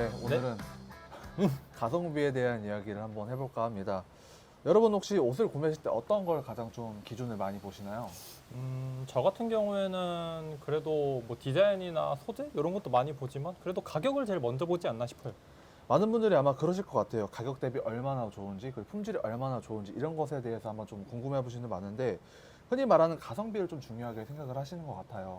네, 오늘은 가성비에 대한 이야기를 한번 해볼까 합니다. 여러분 혹시 옷을 구매하실 때 어떤 걸 가장 좀 기준을 많이 보시나요? 저 같은 경우에는 그래도 뭐 디자인이나 소재 이런 것도 많이 보지만 그래도 가격을 제일 먼저 보지 않나 싶어요. 많은 분들이 아마 그러실 것 같아요. 가격 대비 얼마나 좋은지, 그리고 품질이 얼마나 좋은지 이런 것에 대해서 아마 좀 궁금해 보시는 분 많은데 흔히 말하는 가성비를 좀 중요하게 생각을 하시는 것 같아요.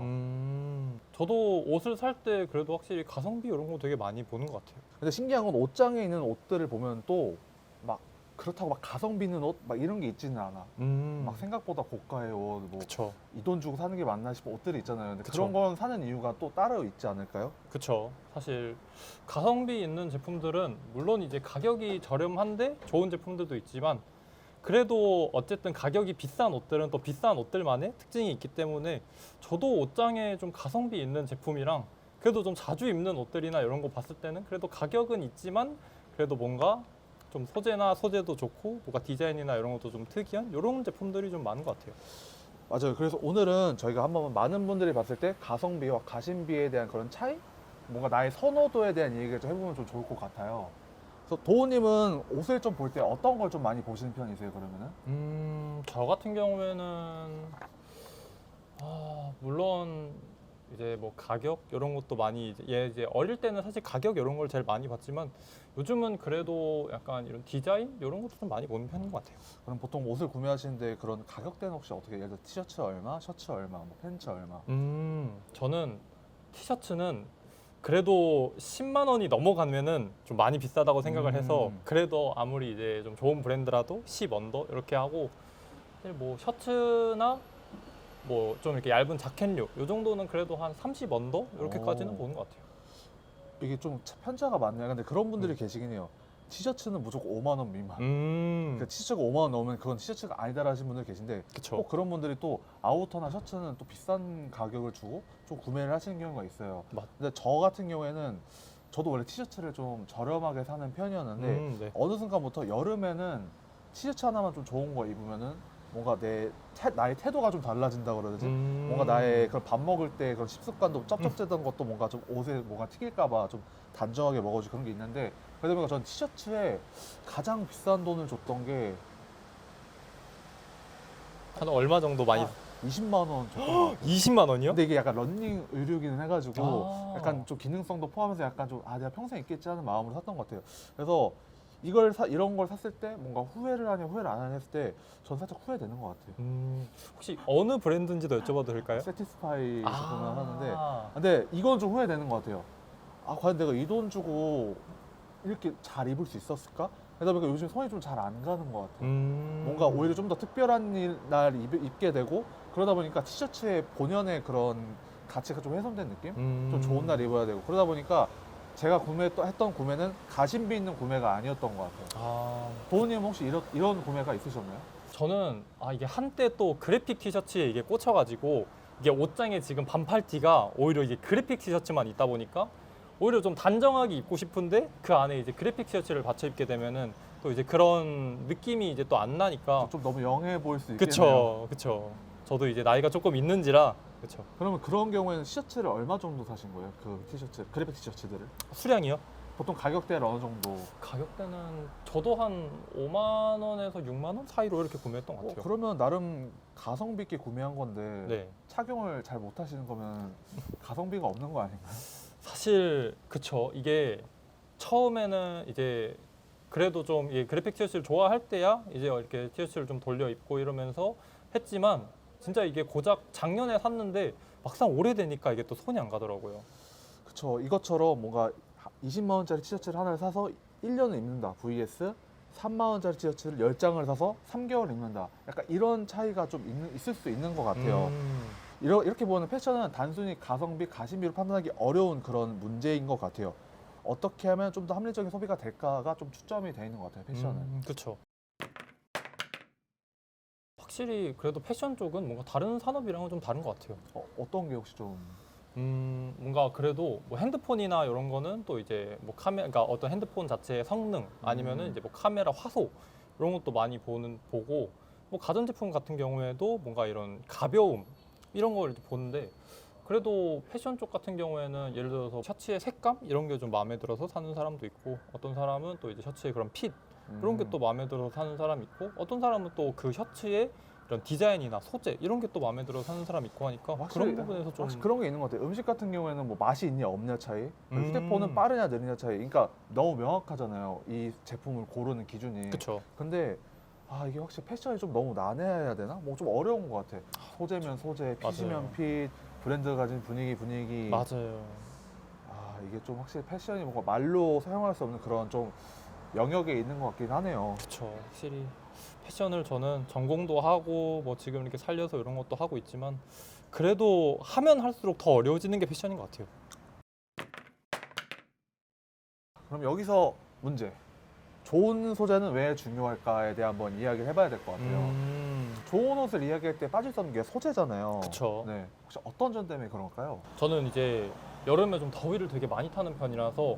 저도 옷을 살 때 그래도 확실히 가성비 이런 거 되게 많이 보는 것 같아요. 근데 신기한 건 옷장에 있는 옷들을 보면 또 막 그렇다고 막 가성비 있는 옷 막 이런 게 있지는 않아. 막 생각보다 고가의 옷, 뭐 그쵸. 이 돈 주고 사는 게 맞나 싶은 옷들이 있잖아요. 근데 그쵸. 그런 건 사는 이유가 또 따로 있지 않을까요? 그쵸. 사실 가성비 있는 제품들은 물론 이제 가격이 저렴한데 좋은 제품들도 있지만 그래도 어쨌든 가격이 비싼 옷들은 또 비싼 옷들만의 특징이 있기 때문에 저도 옷장에 좀 가성비 있는 제품이랑 그래도 좀 자주 입는 옷들이나 이런 거 봤을 때는 그래도 가격은 있지만 그래도 뭔가 좀 소재나 소재도 좋고 뭔가 디자인이나 이런 것도 좀 특이한 이런 제품들이 좀 많은 것 같아요. 맞아요. 그래서 오늘은 저희가 한번 많은 분들이 봤을 때 가성비와 가심비에 대한 그런 차이? 뭔가 나의 선호도에 대한 얘기를 좀 해보면 좀 좋을 것 같아요. 그래서 도우님은 옷을 좀 볼 때 어떤 걸 좀 많이 보시는 편이세요, 그러면은? 저 같은 경우에는 물론 이제 뭐 가격 이런 것도 많이 이제 어릴 때는 사실 가격 이런 걸 제일 많이 봤지만 요즘은 그래도 약간 이런 디자인 이런 것도 좀 많이 보는 편인 것 같아요. 그럼 보통 옷을 구매하시는데 그런 가격대는 혹시 어떻게, 예를 들어 티셔츠 얼마, 셔츠 얼마, 뭐 팬츠 얼마? 저는 티셔츠는 그래도 10만 원이 넘어가면은 좀 많이 비싸다고 생각을 해서 그래도 아무리 이제 좀 좋은 브랜드라도 10 언더 이렇게 하고 사실 뭐 셔츠나 뭐 좀 이렇게 얇은 자켓류 요 정도는 그래도 한 30 언더 이렇게까지는 오. 보는 것 같아요. 이게 좀 편차가 많네요. 근데 그런 분들이 계시긴 해요. 티셔츠는 무조건 5만 원 미만. 그러니까 티셔츠가 5만 원 넘으면 그건 티셔츠가 아니다라 하시는 분들 계신데 그쵸. 꼭 그런 분들이 또 아우터나 셔츠는 또 비싼 가격을 주고 좀 구매를 하시는 경우가 있어요. 맞. 근데 저 같은 경우에는 저도 원래 티셔츠를 좀 저렴하게 사는 편이었는데 네. 어느 순간부터 여름에는 티셔츠 하나만 좀 좋은 거 입으면은 뭔가 나의 태도가 좀 달라진다 그러지. 뭔가 나의 그런 밥 먹을 때 그런 식습관도 쩝쩝대던 것도 뭔가 좀 옷에 뭐가 튀길까봐 좀 단정하게 먹어주고 그런 게 있는데 그러다 보니까 전 티셔츠에 가장 비싼 돈을 줬던 게 한 얼마 정도 많이 20만 원 줬던 것 같아요. 20만 원이요? 근데 이게 약간 런닝 의류기는 해가지고 아. 약간 좀 기능성도 포함해서 약간 좀 내가 평생 입겠지 하는 마음으로 샀던 것 같아요. 그래서 이런 걸 샀을 때 뭔가 후회를 하냐 후회를 안 하냐 했을 때 전 살짝 후회되는 것 같아요. 혹시 어느 브랜드인지도 여쭤봐도 될까요? 세티스파이 제품을 하는데 아. 근데 이건 좀 후회되는 것 같아요. 과연 내가 이 돈 주고 이렇게 잘 입을 수 있었을까? 그러다 보니까 요즘 손이 좀 잘 안 가는 것 같아요. 뭔가 오히려 좀 더 특별한 날 입게 되고 그러다 보니까 티셔츠의 본연의 그런 가치가 좀 훼손된 느낌? 좀 좋은 날 입어야 되고 그러다 보니까 제가 했던 구매는 가심비 있는 구매가 아니었던 것 같아요. 도우님 혹시 이런 구매가 있으셨나요? 저는 이게 한때 또 그래픽 티셔츠에 이게 꽂혀가지고 이게 옷장에 지금 반팔티가 오히려 이게 그래픽 티셔츠만 있다 보니까 오히려 좀 단정하게 입고 싶은데 그 안에 이제 그래픽 티셔츠를 받쳐 입게 되면은 또 이제 그런 느낌이 이제 또 안 나니까. 좀 너무 영해 보일 수 있겠네요. 그쵸. 저도 이제 나이가 조금 있는지라. 그쵸. 그러면 그런 경우에는 티셔츠를 얼마 정도 사신 거예요? 그 티셔츠, 그래픽 티셔츠들을? 수량이요? 보통 가격대를 어느 정도? 가격대는 저도 한 5만 원에서 6만 원 사이로 이렇게 구매했던 것 같아요. 그러면 나름 가성비 있게 구매한 건데 네. 착용을 잘 못 하시는 거면 가성비가 없는 거 아닌가요? 사실 그쵸. 이게 처음에는 이제 그래도 좀 이 그래픽 티셔츠를 좋아할 때야 이제 이렇게 티셔츠를 좀 돌려 입고 이러면서 했지만 진짜 이게 고작 작년에 샀는데 막상 오래되니까 이게 또 손이 안 가더라고요. 그쵸. 이것처럼 뭔가 20만 원짜리 티셔츠를 하나를 사서 1년을 입는다. vs 3만 원짜리 티셔츠를 10장을 사서 3개월 입는다. 약간 이런 차이가 좀 있을 수 있는 것 같아요. 이렇게 보면 패션은 단순히 가성비, 가심비로 판단하기 어려운 그런 문제인 것 같아요. 어떻게 하면 좀 더 합리적인 소비가 될까가 좀 초점이 돼 있는 것 같아요, 패션은. 그렇죠. 확실히 그래도 패션 쪽은 뭔가 다른 산업이랑은 좀 다른 것 같아요. 어떤 게 혹시 좀 뭔가 그래도 뭐 핸드폰이나 이런 거는 또 이제 뭐 그러니까 어떤 핸드폰 자체의 성능 아니면은 이제 뭐 카메라 화소 이런 것도 많이 보고 뭐 가전제품 같은 경우에도 뭔가 이런 가벼움 이런 걸 보는데 그래도 패션 쪽 같은 경우에는 예를 들어서 셔츠의 색감 이런 게 좀 마음에 들어서 사는 사람도 있고, 어떤 사람은 또 이제 셔츠의 그런 핏 이런 게 또 마음에 들어서 사는 사람이 있고, 어떤 사람은 또 그 셔츠의 이런 디자인이나 소재 이런 게 또 마음에 들어서 사는 사람이 있고 하니까 그런 부분에서 좀 확실히 그런 게 있는 것 같아요. 음식 같은 경우에는 뭐 맛이 있냐 없냐 차이, 휴대폰은 빠르냐 느리냐 차이. 그러니까 너무 명확하잖아요. 이 제품을 고르는 기준이. 그쵸. 근데 이게 확실히 패션이 좀 너무 난해해야 되나? 뭐 좀 어려운 것 같아. 소재면 소재, 핏이면 맞아요. 핏, 브랜드가 가진 분위기. 맞아요. 이게 좀 확실히 패션이 뭔가 말로 사용할 수 없는 그런 좀 영역에 있는 것 같긴 하네요. 그쵸. 확실히 패션을 저는 전공도 하고 뭐 지금 이렇게 살려서 이런 것도 하고 있지만 그래도 하면 할수록 더 어려워지는 게 패션인 것 같아요. 그럼 여기서 문제. 좋은 소재는 왜 중요할까에 대해 한번 이야기를 해봐야 될 것 같아요. 좋은 옷을 이야기할 때 빠질 수 없는 게 소재잖아요. 그쵸. 네. 혹시 어떤 점 때문에 그런가요? 저는 이제 여름에 좀 더위를 되게 많이 타는 편이라서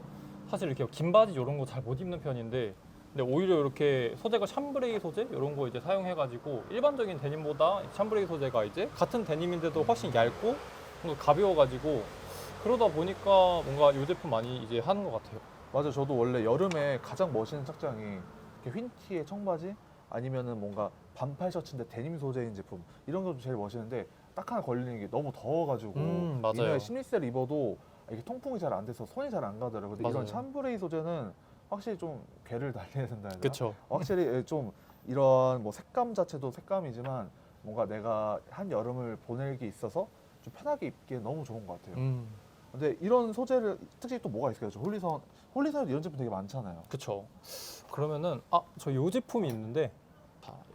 사실 이렇게 긴 바지 이런 거 잘 못 입는 편인데, 근데 오히려 이렇게 소재가 샴브레이 소재 이런 거 이제 사용해가지고 일반적인 데님보다 샴브레이 소재가 이제 같은 데님인데도 훨씬 얇고 뭔가 가벼워가지고 그러다 보니까 뭔가 이 제품 많이 이제 하는 것 같아요. 맞아, 저도 원래 여름에 가장 멋있는 착장이 이렇게 흰 티에 청바지 아니면은 뭔가 반팔 셔츠인데 데님 소재인 제품 이런 게 제일 멋있는데 딱 하나 걸리는 게 너무 더워가지고 맞아요. 이너에 심리스를 입어도 이게 통풍이 잘 안 돼서 손이 잘 안 가더라고요. 근데 이런 맞아요. 샴브레이 소재는 확실히 좀 괴를 달래야 된다 해야 되나? 그쵸. 확실히 좀 이런 뭐 색감 자체도 색감이지만 뭔가 내가 한 여름을 보내기 있어서 좀 편하게 입기에 너무 좋은 것 같아요. 근데 이런 소재를 특징이 또 뭐가 있을까요? 홀리선에도 이런 제품 되게 많잖아요. 그쵸. 그러면은 저 이 제품이 있는데,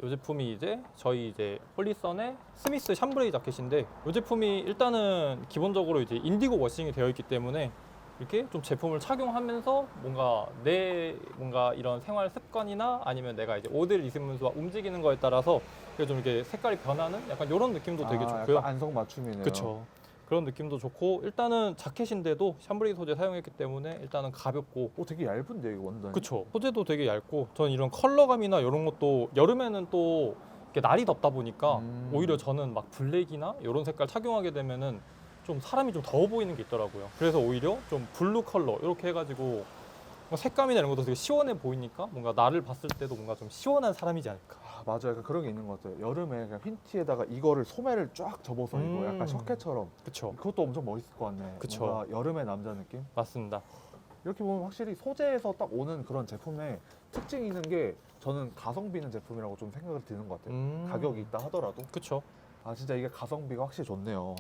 이 제품이 이제 저희 이제 홀리선의 스미스 샴브레이 자켓인데, 이 제품이 일단은 기본적으로 이제 인디고 워싱이 되어 있기 때문에 이렇게 좀 제품을 착용하면서 뭔가 이런 생활 습관이나 아니면 내가 이제 옷을 입으면서 움직이는 거에 따라서 좀 이렇게 색깔이 변하는 약간 이런 느낌도 되게 좋고요. 약간 안성맞춤이네요. 그쵸. 그런 느낌도 좋고, 일단은 자켓인데도 샴브레이 소재 사용했기 때문에 일단은 가볍고, 되게 얇은데 이거 원단이. 그쵸. 소재도 되게 얇고, 저는 이런 컬러감이나 이런 것도 여름에는 또 이렇게 날이 덥다 보니까 오히려 저는 막 블랙이나 이런 색깔 착용하게 되면은 좀 사람이 좀 더워 보이는 게 있더라고요. 그래서 오히려 좀 블루 컬러 이렇게 해가지고 뭔가 색감이나 이런 것도 되게 시원해 보이니까 뭔가 나를 봤을 때도 뭔가 좀 시원한 사람이지 않을까. 맞아요. 약간 그런 게 있는 것 같아요. 여름에 그냥 흰 티에다가 이거를 소매를 쫙 접어서 입고 약간 셔츠처럼. 그쵸. 그것도 엄청 멋있을 것 같네. 그쵸. 뭔가 여름의 남자 느낌? 맞습니다. 이렇게 보면 확실히 소재에서 딱 오는 그런 제품의 특징이 있는 게 저는 가성비 있는 제품이라고 좀 생각을 드는 것 같아요. 가격이 있다 하더라도. 그쵸. 진짜 이게 가성비가 확실히 좋네요.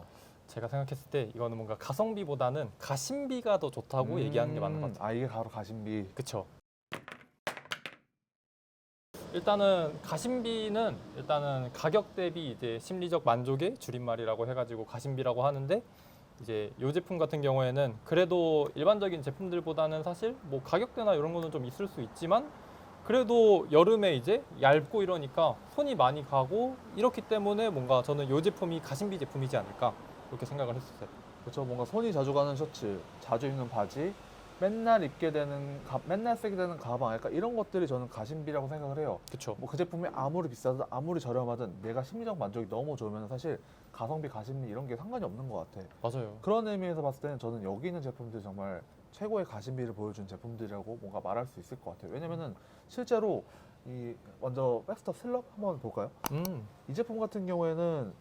제가 생각했을 때 이거는 뭔가 가성비보다는 가심비가 더 좋다고 얘기하는 게 맞는 것 같아요. 이게 바로 가심비. 그쵸. 일단은 가심비는 일단은 가격 대비 이제 심리적 만족의 줄임말이라고 해가지고 가심비라고 하는데, 이제 이 제품 같은 경우에는 그래도 일반적인 제품들보다는 사실 뭐 가격대나 이런 거는 좀 있을 수 있지만 그래도 여름에 이제 얇고 이러니까 손이 많이 가고 이렇기 때문에 뭔가 저는 이 제품이 가심비 제품이지 않을까 이렇게 생각을 했었어요. 그렇죠. 뭔가 손이 자주 가는 셔츠, 자주 입는 바지, 맨날 맨날 쓰게 되는 가방, 약간 이런 것들이 저는 가심비라고 생각을 해요. 그쵸. 뭐 그 제품이 아무리 비싸든 아무리 저렴하든 내가 심리적 만족이 너무 좋으면 사실 가성비, 가심비 이런 게 상관이 없는 것 같아. 맞아요. 그런 의미에서 봤을 때는 저는 여기 있는 제품들이 정말 최고의 가심비를 보여준 제품들이라고 뭔가 말할 수 있을 것 같아요. 왜냐면은 실제로 먼저 백스터 슬럽 한번 볼까요? 이 제품 같은 경우에는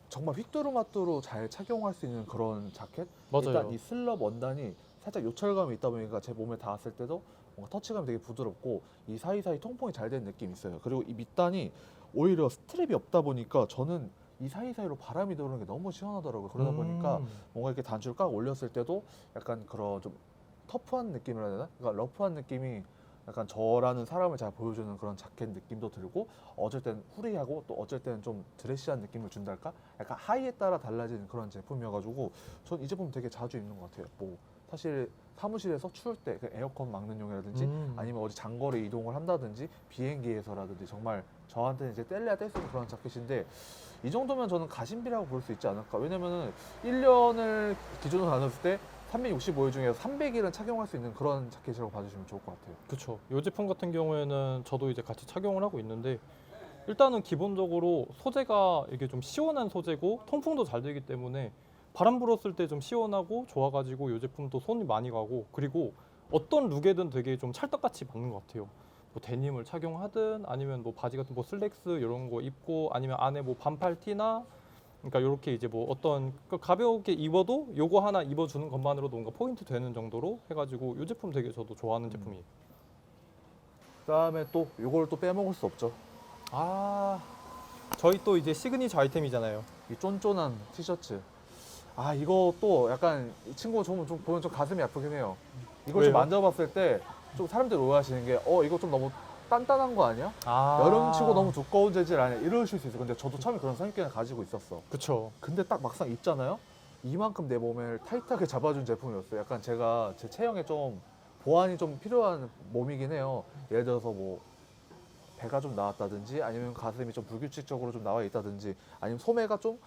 정말 휘뚜루마뚜루 잘 착용할 수 있는 그런 자켓. 맞아요. 일단 이 슬럽 원단이 살짝 요철감이 있다 보니까 제 몸에 닿았을 때도 뭔가 터치감이 되게 부드럽고 이 사이사이 통풍이 잘 된 느낌이 있어요. 그리고 이 밑단이 오히려 스트랩이 없다 보니까 저는 이 사이사이로 바람이 들어오는 게 너무 시원하더라고요. 그러다 보니까 뭔가 이렇게 단추를 꽉 올렸을 때도 약간 그런 좀 터프한 느낌이라 해야 되나? 그러니까 러프한 느낌이 약간 저라는 사람을 잘 보여주는 그런 자켓 느낌도 들고, 어쩔 땐 후리하고 또 어쩔 때는 좀 드레시한 느낌을 준달까? 약간 하이에 따라 달라지는 그런 제품이어가지고 전 이 제품 되게 자주 입는 것 같아요. 뭐 사실 사무실에서 추울 때 에어컨 막는 용이라든지 아니면 어디 장거리 이동을 한다든지 비행기에서라든지 정말 저한테는 이제 뗄래야 뗄 수 없는 그런 자켓인데, 이 정도면 저는 가심비라고 볼 수 있지 않을까. 왜냐면은 1년을 기준으로 나눴을 때 365일 중에서 300일은 착용할 수 있는 그런 자켓이라고 봐주시면 좋을 것 같아요. 그쵸. 이 제품 같은 경우에는 저도 이제 같이 착용을 하고 있는데, 일단은 기본적으로 소재가 이게 좀 시원한 소재고 통풍도 잘 되기 때문에 바람 불었을 때 좀 시원하고 좋아가지고 이 제품도 손이 많이 가고, 그리고 어떤 룩에든 되게 좀 찰떡같이 맞는 것 같아요. 뭐 데님을 착용하든 아니면 뭐 바지 같은 뭐 슬랙스 이런 거 입고 아니면 안에 뭐 반팔 티나, 그러니까 이렇게 이제 뭐 어떤 가볍게 입어도 요거 하나 입어주는 것만으로도 뭔가 포인트 되는 정도로 해가지고 이 제품 되게 저도 좋아하는 제품이에요. 그다음에 또 이걸 또 빼먹을 수 없죠. 아, 저희 또 이제 시그니처 아이템이잖아요. 이 쫀쫀한 티셔츠. 아 이거 또 약간 이 친구 좀 보면 좀 가슴이 아프긴 해요. 이걸 좀 왜요? 만져봤을 때 좀 사람들이 오해하시는 게 이거 좀 너무 단단한 거 아니야? 아, 여름치고 너무 두꺼운 재질 아니야? 이러실 수 있어요. 근데 저도 처음에 그런 선입견을 가지고 있었어. 그쵸. 근데 딱 막상 입잖아요? 이만큼 내 몸을 타이트하게 잡아준 제품이었어요. 약간 제가 제 체형에 좀 보완이 좀 필요한 몸이긴 해요. 예를 들어서 뭐 배가 좀 나왔다든지 아니면 가슴이 좀 불규칙적으로 좀 나와 있다든지 아니면 소매가 좀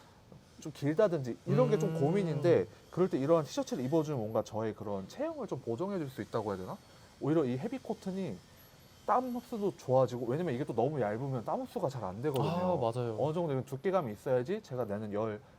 길다든지 이런 게 좀 고민인데, 그럴 때 이러한 티셔츠를 입어주면 뭔가 저의 그런 체형을 좀 보정해 줄 수 있다고 해야 되나? 오히려 이 헤비 코튼이 땀 흡수도 좋아지고, 왜냐면 이게 또 너무 얇으면 땀 흡수가 잘 안 되거든요. 아, 맞아요. 어느 정도 두께감이 있어야지 제가 내는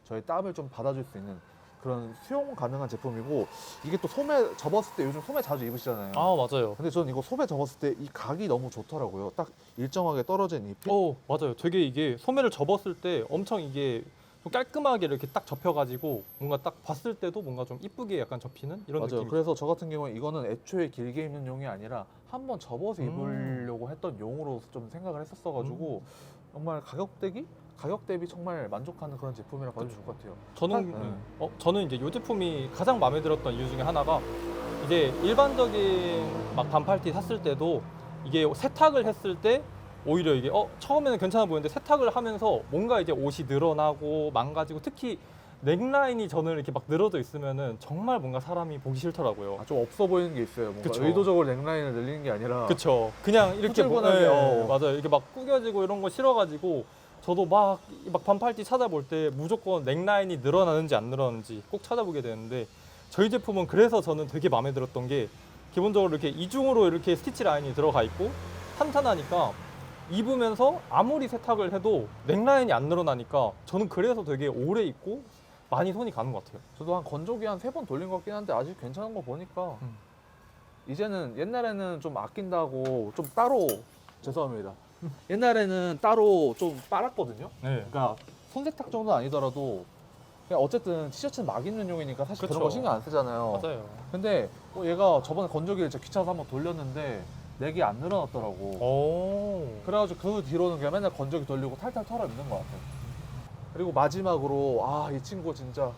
저의 땀을 좀 받아줄 수 있는 그런 수용 가능한 제품이고, 이게 또 소매 접었을 때 요즘 소매 자주 입으시잖아요. 아, 맞아요. 근데 저는 이거 소매 접었을 때 이 각이 너무 좋더라고요. 딱 일정하게 떨어진 이 핏. 맞아요. 되게 이게 소매를 접었을 때 엄청 이게 좀 깔끔하게 이렇게 딱 접혀가지고 뭔가 딱 봤을 때도 뭔가 좀 이쁘게 약간 접히는 이런 맞아요. 느낌. 그래서 저 같은 경우는 이거는 애초에 길게 입는 용이 아니라 한번 접어서 입으려고 했던 용으로 좀 생각을 했었어가지고 정말 가격 대비 정말 만족하는 그런 제품이라 봐도 좋을 것 같아요. 저는 이제 이 제품이 가장 마음에 들었던 이유 중에 하나가, 이제 일반적인 막 반팔티 샀을 때도 이게 세탁을 했을 때 오히려 이게 처음에는 괜찮아 보이는데 세탁을 하면서 뭔가 이제 옷이 늘어나고 망가지고, 특히 넥라인이 저는 이렇게 막 늘어져 있으면은 정말 뭔가 사람이 보기 싫더라고요. 좀 없어 보이는 게 있어요. 뭔가 그쵸. 의도적으로 넥라인을 늘리는 게 아니라. 그쵸. 그냥 이렇게 후줄근하게, 맞아요. 이렇게 막 구겨지고 이런 거 싫어가지고 저도 막 반팔티 찾아볼 때 무조건 넥라인이 늘어나는지 안 늘어나는지 꼭 찾아보게 되는데, 저희 제품은 그래서 저는 되게 마음에 들었던 게, 기본적으로 이렇게 이중으로 이렇게 스티치 라인이 들어가 있고 탄탄하니까 입으면서 아무리 세탁을 해도 넥라인이 안 늘어나니까 저는 그래서 되게 오래 입고 많이 손이 가는 것 같아요. 저도 한 건조기 한 3번 돌린 것 같긴 한데 아직 괜찮은 거 보니까 이제는, 옛날에는 좀 아낀다고 좀 따로, 죄송합니다. 옛날에는 따로 좀 빨았거든요. 네. 그러니까 손세탁 정도는 아니더라도 그냥 어쨌든 티셔츠는 막 입는 용이니까 사실 그쵸. 그런 거 신경 안 쓰잖아요. 맞아요. 근데 얘가 저번에 건조기를 진짜 귀찮아서 한번 돌렸는데 넥이 안 늘어났더라고. 그래가지고 그 뒤로는 그냥 맨날 건조기 돌리고 탈탈 털어 입는 것 같아요. 그리고 마지막으로 이 친구 진짜,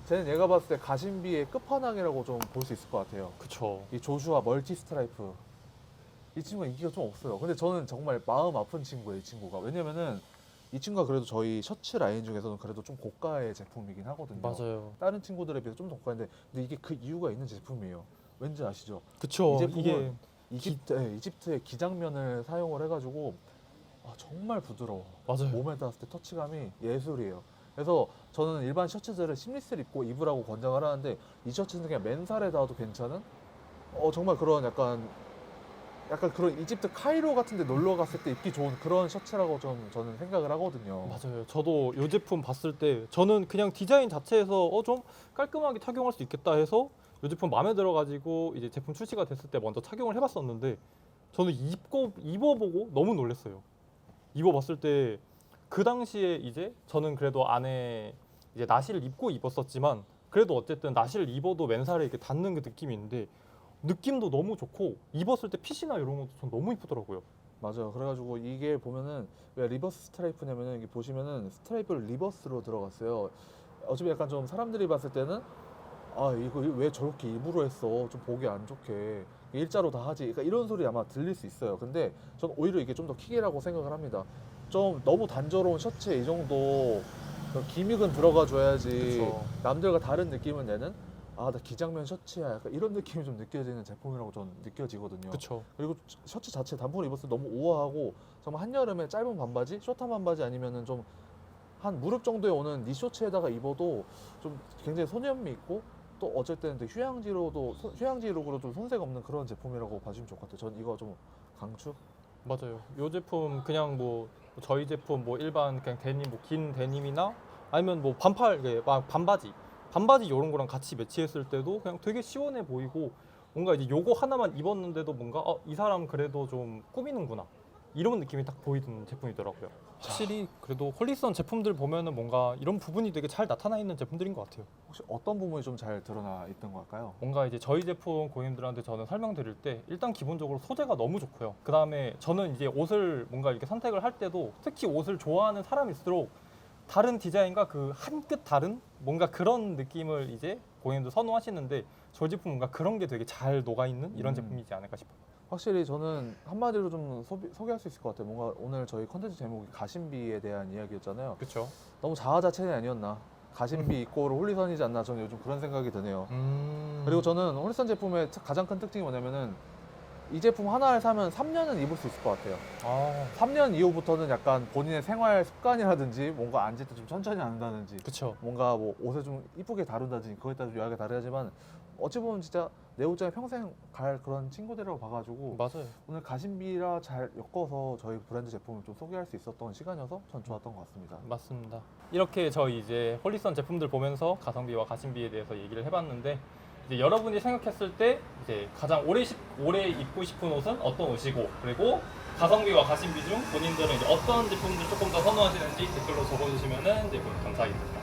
쟤는 얘가 봤을 때 가심비의 끝판왕이라고 좀 볼 수 있을 것 같아요. 그쵸. 이 조슈아 멀티 스트라이프. 이 친구가 인기가 좀 없어요. 근데 저는 정말 마음 아픈 친구예요, 이 친구가. 왜냐면은 이 친구가 그래도 저희 셔츠 라인 중에서는 그래도 좀 고가의 제품이긴 하거든요. 맞아요. 다른 친구들에 비해서 좀 더 고가인데, 근데 이게 그 이유가 있는 제품이에요. 왠지 아시죠? 그쵸. 이 제품은 이게 이집트의 기장면을 사용을 해가지고 정말 부드러워. 맞아요. 몸에 닿았을 때 터치감이 예술이에요. 그래서 저는 일반 셔츠들을 심리스를 입고 입으라고 권장을 하는데, 이 셔츠는 그냥 맨살에 닿아도 괜찮은 정말 그런 약간 그런 이집트 카이로 같은 데 놀러 갔을 때 입기 좋은 그런 셔츠라고 좀 저는 생각을 하거든요. 맞아요. 저도 이 제품 봤을 때 저는 그냥 디자인 자체에서 좀 깔끔하게 착용할 수 있겠다 해서 이 제품 마음에 들어가지고 이제 제품 출시가 됐을 때 먼저 착용을 해봤었는데, 저는 입어보고 너무 놀랐어요. 입어봤을 때 그 당시에 이제 저는 그래도 안에 이제 나시를 입고 입었었지만, 그래도 어쨌든 나시를 입어도 맨살에 이렇게 닿는 그 느낌이 있는데 느낌도 너무 좋고, 입었을 때 핏이나 이런 것도 전 너무 이쁘더라고요. 맞아요. 그래가지고 이게 보면은 왜 리버스 스트라이프냐면은, 이게 보시면은 스트라이프를 리버스로 들어갔어요. 어차피 약간 좀 사람들이 봤을 때는 이거 왜 저렇게 입으로 했어? 좀 보기 안 좋게 일자로 다 하지. 그러니까 이런 소리 아마 들릴 수 있어요. 근데 전 오히려 이게 좀 더 킥이라고 생각을 합니다. 좀 너무 단조로운 셔츠에 이 정도 기믹은 들어가 줘야지 그쵸. 남들과 다른 느낌을 내는, 나 기장면 셔츠야, 약간 이런 느낌이 좀 느껴지는 제품이라고 저는 느껴지거든요. 그쵸. 그리고 셔츠 자체 단품을 입었을 때 너무 우아하고, 정말 한여름에 짧은 반바지, 숏한 반바지 아니면은 좀 한 무릎 정도에 오는 니 셔츠에다가 입어도 좀 굉장히 소년미 있고, 또 어쨌든 휴양지룩으로 좀 손색 없는 그런 제품이라고 봐주면 좋을 것 같아요. 전 이거 좀 강추. 맞아요. 이 제품 그냥 뭐 저희 제품 뭐 일반 그냥 데님, 뭐 긴 데님이나 아니면 뭐 반팔 반바지 반바지 이런 거랑 같이 매치했을 때도 그냥 되게 시원해 보이고 뭔가 이제 요거 하나만 입었는데도 뭔가 이 사람 그래도 좀 꾸미는구나 이런 느낌이 딱 보이는 제품이더라고요. 확실히 그래도 홀리선 제품들 보면은 뭔가 이런 부분이 되게 잘 나타나 있는 제품들인 것 같아요. 혹시 어떤 부분이 좀 잘 드러나 있던 걸까요? 뭔가 이제 저희 제품 고객님들한테 저는 설명드릴 때 일단 기본적으로 소재가 너무 좋고요. 그 다음에 저는 이제 옷을 뭔가 이렇게 선택을 할 때도 특히 옷을 좋아하는 사람일수록 다른 디자인과 그 한 끗 다른 뭔가 그런 느낌을 이제 고객님들 선호하시는데 저희 제품 뭔가 그런 게 되게 잘 녹아 있는 이런 제품이지 않을까 싶어요. 확실히 저는 한마디로 좀 소개할 수 있을 것 같아요. 뭔가 오늘 저희 컨텐츠 제목이 가심비에 대한 이야기였잖아요. 그렇죠. 너무 자아자찬이 아니었나. 가심비 이꼬르 홀리선이지 않나 저는 요즘 그런 생각이 드네요. 그리고 저는 홀리선 제품의 가장 큰 특징이 뭐냐면은 이 제품 하나를 사면 3년은 입을 수 있을 것 같아요. 3년 이후부터는 약간 본인의 생활 습관이라든지 뭔가 앉을 때 좀 천천히 앉는다든지 그렇죠. 뭔가 뭐 옷을 좀 이쁘게 다룬다든지 그거에 따라 좀 이야기가 다르지만 어찌 보면 진짜 내 옷장에 평생 갈 그런 친구들이라고 봐가지고 맞아요. 오늘 가심비라 잘 엮어서 저희 브랜드 제품을 좀 소개할 수 있었던 시간이어서 전 좋았던 것 같습니다. 맞습니다. 이렇게 저희 이제 홀리선 제품들 보면서 가성비와 가심비에 대해서 얘기를 해봤는데 이제 여러분이 생각했을 때 이제 가장 오래 입고 싶은 옷은 어떤 옷이고 그리고 가성비와 가심비 중 본인들은 이제 어떤 제품들 조금 더 선호하시는지 댓글로 적어주시면은 이제 감사하겠습니다.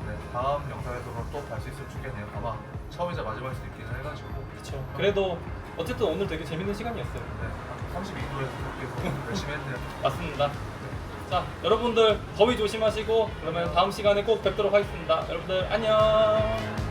네, 다음 영상에서도 또 뵐 수 있을 줄겠네요. 아마 처음이자 마지막일 수도 있긴 해가지고 그렇죠. 그래도 어쨌든 오늘 되게 재밌는 시간이었어요. 네, 32도에서 그렇게 열심히 했네요. 맞습니다. 자, 여러분들 더위 조심하시고 그러면 다음 시간에 꼭 뵙도록 하겠습니다. 여러분들 안녕.